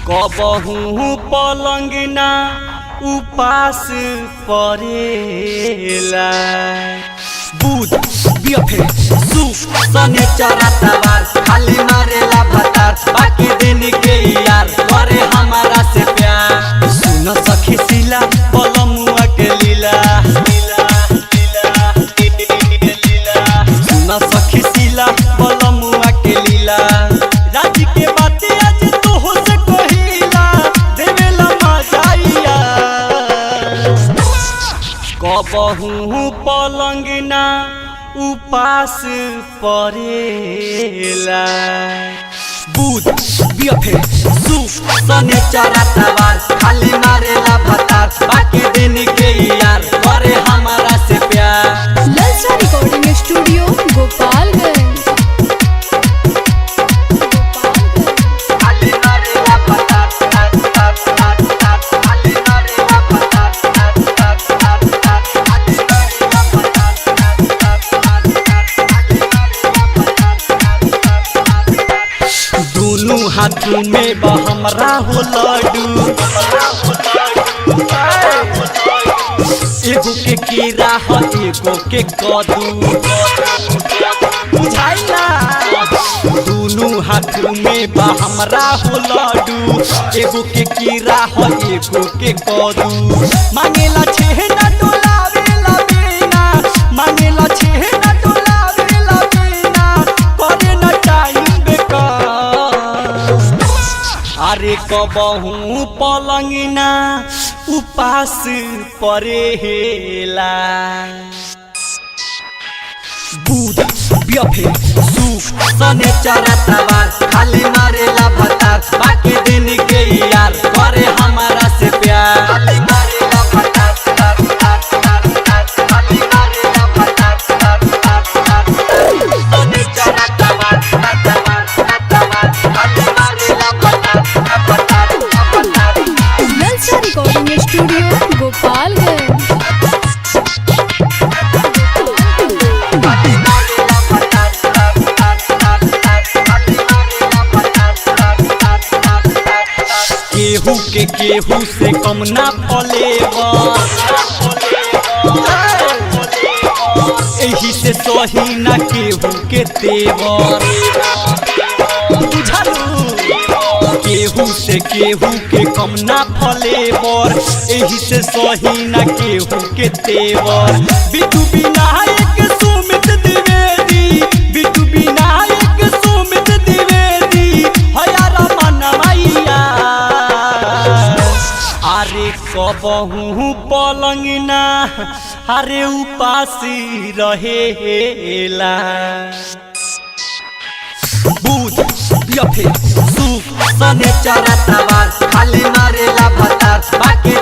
कबहू पलंगना उपास परेला बुध बियफे सुख सने चरातावार खाली मारेला भतार बाकी दिन के यार करे हमारा से प्यार सुन सखी सिला पलमुआ के लीला सुन सखी सिला पलमुआ के लीला राजी के बातें आज तो हो से कहिला देवेला मजाइया कबहू पलंगना उपास परेला बुध बियफे सुख सने चरातावार खाली मारेला भतार बाकी दिन के यार करे हमारा से प्यार। ललचा रिकॉर्डिंग स्टूडियो गोपालगंज। दोनों हाथ में हमरा हो लड्डू एगो के कीड़ा है एगो के कद्दू बुझाइला दोनों हाथ में हमरा हो लड्डू एगो के कीड़ा है एगो के कद्दू मांगेला छेना डोलावेला बिना मांगेला छेना डोलावेला बिना करे न टाइम अरे कबहू पलंगना उपास परेला बुध बियफे सुख सने चरातावार खाली मारेला भतार बाकी दिन के यार करे हमारा से प्यार। Recording studio Gopalganj. केहू के केहू से कम ना फलेवा एही से सही ना केहू के तेवर केहू से केहू के कम ना फलेवर एही से सही ना केहू के तेवर बिटू विनायक सुमित द्विवेदी बिटू विनायक सुमित द्विवेदी हयारा मनमाइया अरे कबहू पलंगना अरे उपासी रहेला बुध बियफे सुख सने चरातावार खाली मारेला भतार बाकी